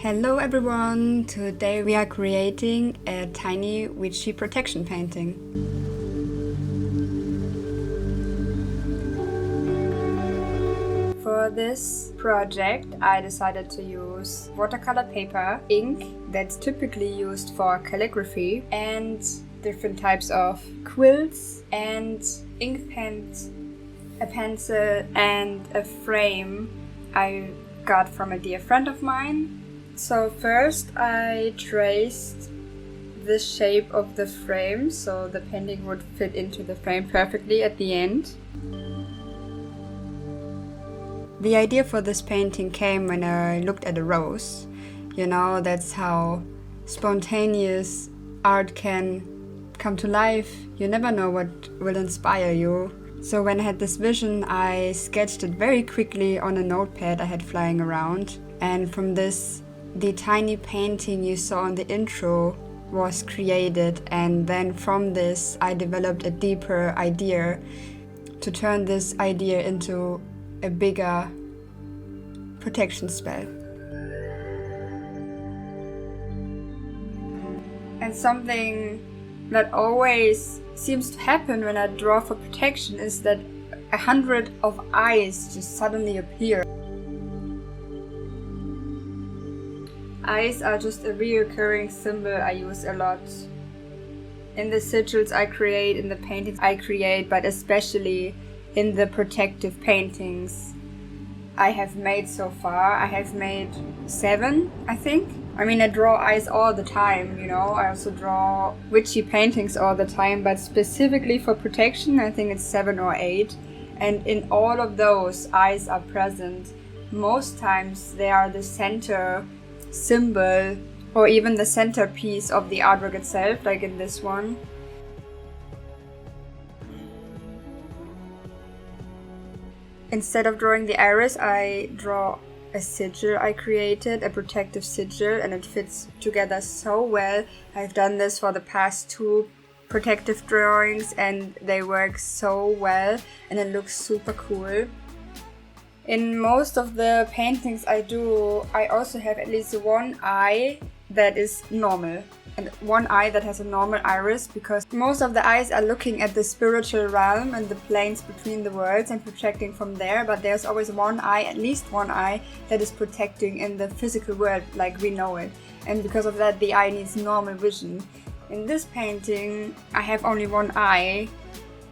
Hello everyone! Today we are creating a tiny witchy protection painting. For this project I decided to use watercolor paper, ink that's typically used for calligraphy, and different types of quills and ink pens, a pencil and a frame I got from a dear friend of mine. So first I traced the shape of the frame so the painting would fit into the frame perfectly at the end. The idea for this painting came when I looked at a rose. You know, that's how spontaneous art can come to life. You never know what will inspire you. So when I had this vision, I sketched it very quickly on a notepad I had flying around. And from this, the tiny painting you saw in the intro was created, and then from this I developed a deeper idea to turn this idea into a bigger protection spell. And something that always seems to happen when I draw for protection is that 100 of eyes just suddenly appear. Eyes are just a recurring symbol I use a lot. In the sigils I create, in the paintings I create, but especially in the protective paintings I have made so far. I have made 7, I think. I mean, I draw eyes all the time, you know. I also draw witchy paintings all the time, but specifically for protection I think it's 7 or 8. And in all of those, eyes are present. Most times they are the center symbol or even the centerpiece of the artwork itself, like in this one. Instead of drawing the iris, I draw a sigil I created, a protective sigil, and it fits together so well. I've done this for the past 2 protective drawings and they work so well and it looks super cool. In most of the paintings I do, I also have at least one eye that is normal and one eye that has a normal iris, because most of the eyes are looking at the spiritual realm and the planes between the worlds and projecting from there, but there's always one eye, at least one eye, that is protecting in the physical world like we know it, and because of that the eye needs normal vision. In this painting I have only one eye,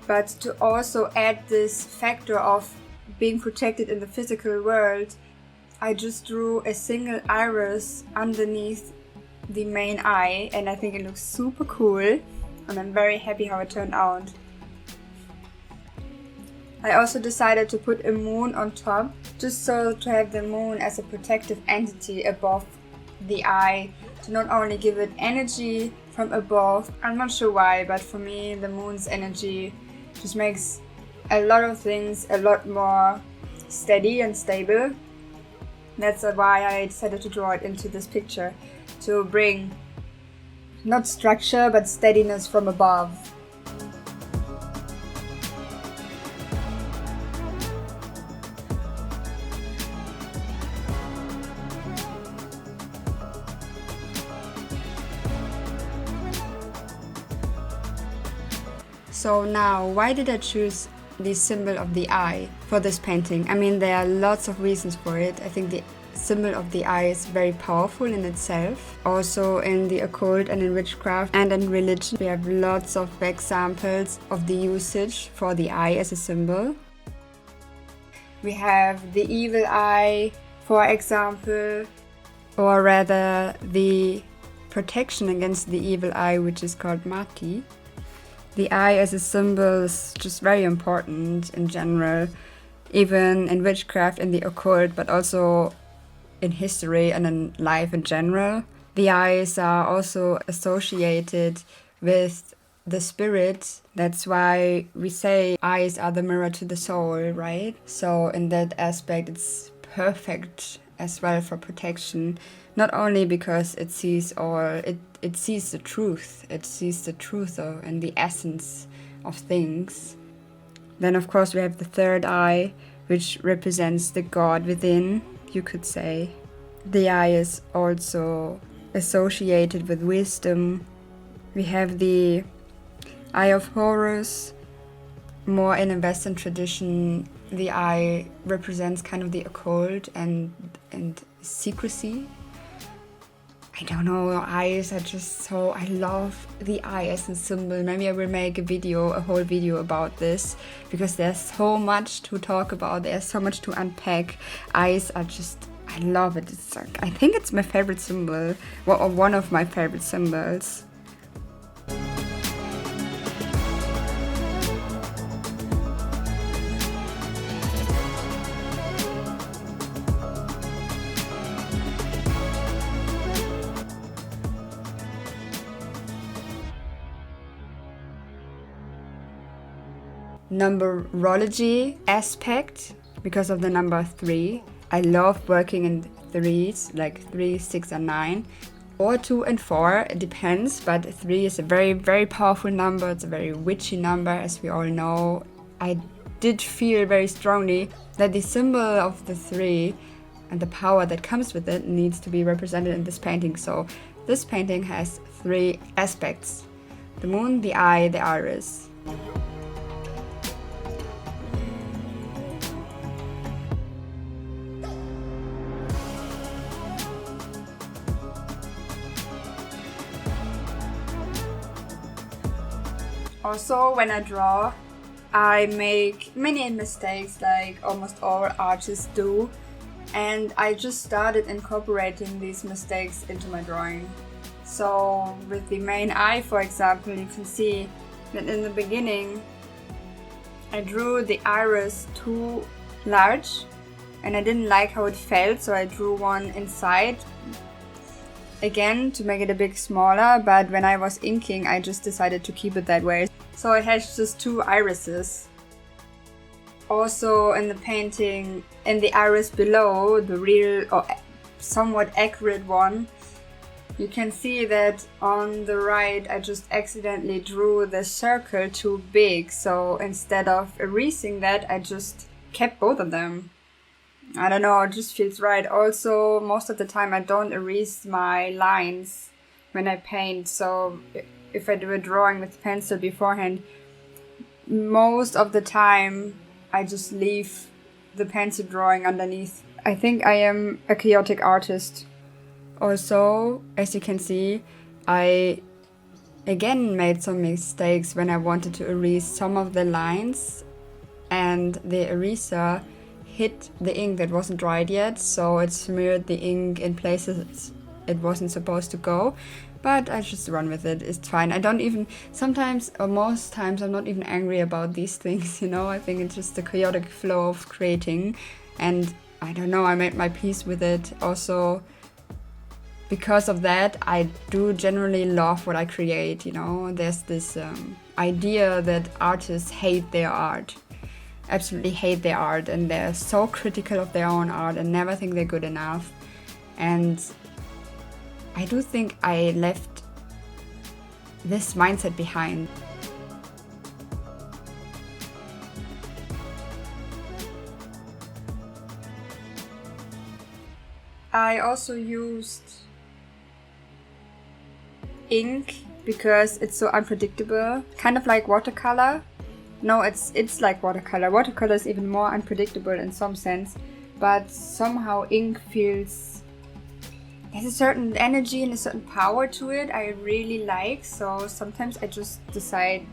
but to also add this factor of being protected in the physical world, I just drew a single iris underneath the main eye, and I think it looks super cool and I'm very happy how it turned out. I also decided to put a moon on top, just so to have the moon as a protective entity above the eye, to not only give it energy from above. I'm not sure why, but for me the moon's energy just makes a lot of things a lot more steady and stable. That's why I decided to draw it into this picture, to bring not structure but steadiness from above. So now, why did I choose the symbol of the eye for this painting? I mean, there are lots of reasons for it. I think the symbol of the eye is very powerful in itself. Also in the occult and in witchcraft and in religion, we have lots of examples of the usage for the eye as a symbol. We have the evil eye, for example, or rather the protection against the evil eye, which is called mati. The eye as a symbol is just very important in general, even in witchcraft, in the occult, but also in history and in life in general. The eyes are also associated with the spirit. That's why we say eyes are the mirror to the soul, right? So in that aspect it's perfect as well for protection, not only because it sees it sees the truth, and the essence of things. Then of course we have the third eye, which represents the God within, you could say. The eye is also associated with wisdom. We have the Eye of Horus. More in a Western tradition, the eye represents kind of the occult and secrecy. I don't know, eyes are just so, I love the eye as a symbol. Maybe I will make a whole video about this, because there's so much to talk about, there's so much to unpack. Eyes are just, I love it. It's like, I think it's my favorite symbol, or one of my favorite symbols. Numerology aspect, because of the number 3. I love working in 3s, like 3, 6 and 9, or 2 and 4, it depends, but 3 is a very, very powerful number. It's a very witchy number, as we all know. I did feel very strongly that the symbol of the 3 and the power that comes with it needs to be represented in this painting. So this painting has 3 aspects: the moon, the eye, the iris. Also, when I draw, I make many mistakes, like almost all artists do, and I just started incorporating these mistakes into my drawing. So with the main eye, for example, you can see that in the beginning I drew the iris too large and I didn't like how it felt, so I drew one inside again to make it a bit smaller, but when I was inking I just decided to keep it that way. So it has just 2 irises. Also in the painting, in the iris below, the real or somewhat accurate one, you can see that on the right I just accidentally drew the circle too big, so instead of erasing that I just kept both of them. I don't know, it just feels right. Also, most of the time I don't erase my lines when I paint, so if I do a drawing with pencil beforehand, most of the time I just leave the pencil drawing underneath. I think I am a chaotic artist. Also, as you can see, I again made some mistakes when I wanted to erase some of the lines, and the eraser hit the ink that wasn't dried yet, so it smeared the ink in places it wasn't supposed to go. But I just run with it, it's fine. I don't even, sometimes or most times I'm not even angry about these things, you know. I think it's just the chaotic flow of creating, and I don't know, I made my peace with it. Also, because of that, I do generally love what I create, you know. There's this idea that artists hate their art, absolutely hate their art, and they're so critical of their own art and never think they're good enough. And I do think I left this mindset behind. I also used ink because it's so unpredictable, kind of like watercolor. No, it's like watercolor. Watercolor is even more unpredictable in some sense, but somehow ink feels, there's a certain energy and a certain power to it I really like. So sometimes I just decide,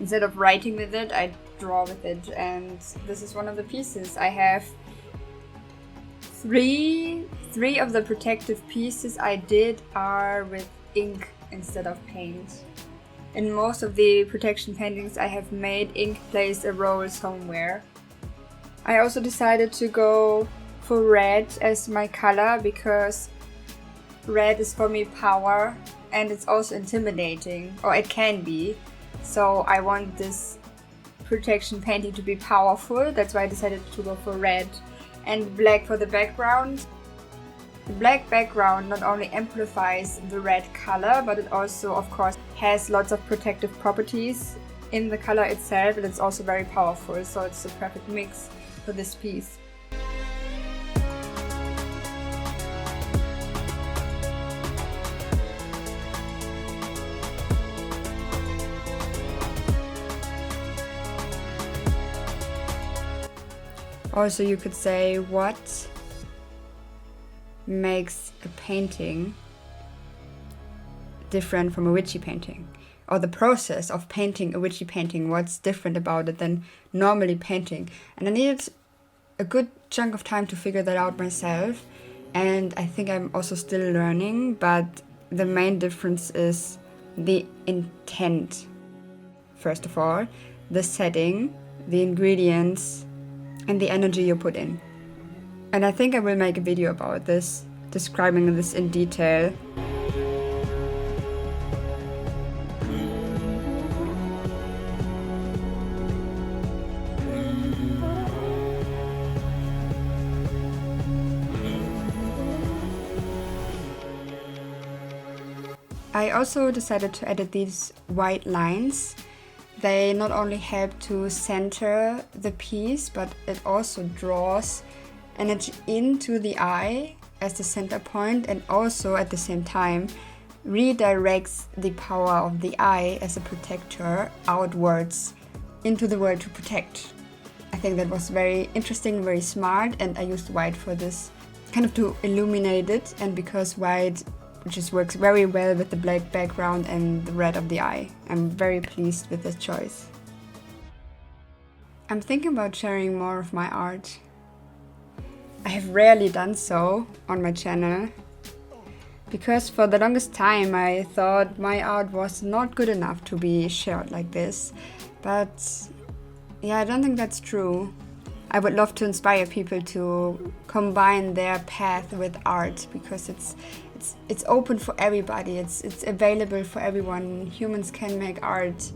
instead of writing with it, I draw with it. And this is one of the pieces. I have three of the protective pieces I did are with ink instead of paint. In most of the protection paintings I have made, ink plays a role somewhere. I also decided to go for red as my color because red is for me power, and it's also intimidating, or it can be. So I want this protection painting to be powerful, that's why I decided to go for red. And black for the background. The black background not only amplifies the red color, but it also, of course, has lots of protective properties in the color itself, and it's also very powerful, so it's the perfect mix for this piece. Also, you could say what makes a painting different from a witchy painting, or the process of painting a witchy painting, what's different about it than normally painting. And I needed a good chunk of time to figure that out myself, and I think I'm also still learning, but the main difference is the intent. First of all, the setting, the ingredients, and the energy you put in. And I think I will make a video about this, describing this in detail. I also decided to edit these white lines. They not only help to center the piece, but it also draws energy into the eye as the center point, and also at the same time redirects the power of the eye as a protector outwards into the world to protect. I think that was very interesting, very smart, and I used white for this, kind of to illuminate it, and because white just works very well with the black background and the red of the eye. I'm very pleased with this choice. I'm thinking about sharing more of my art. I have rarely done so on my channel, because for the longest time I thought my art was not good enough to be shared like this. But yeah, I don't think that's true. I would love to inspire people to combine their path with art, because it's open for everybody. It's available for everyone. Humans can make art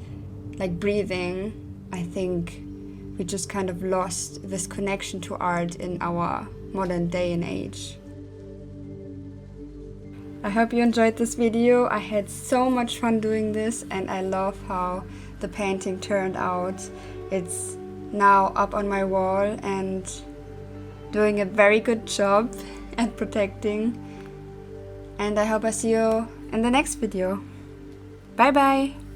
like breathing. I think we just kind of lost this connection to art in our modern day and age. I hope you enjoyed this video. I had so much fun doing this, and I love how the painting turned out. It's now up on my wall and doing a very good job at protecting. And I hope I see you in the next video. Bye bye!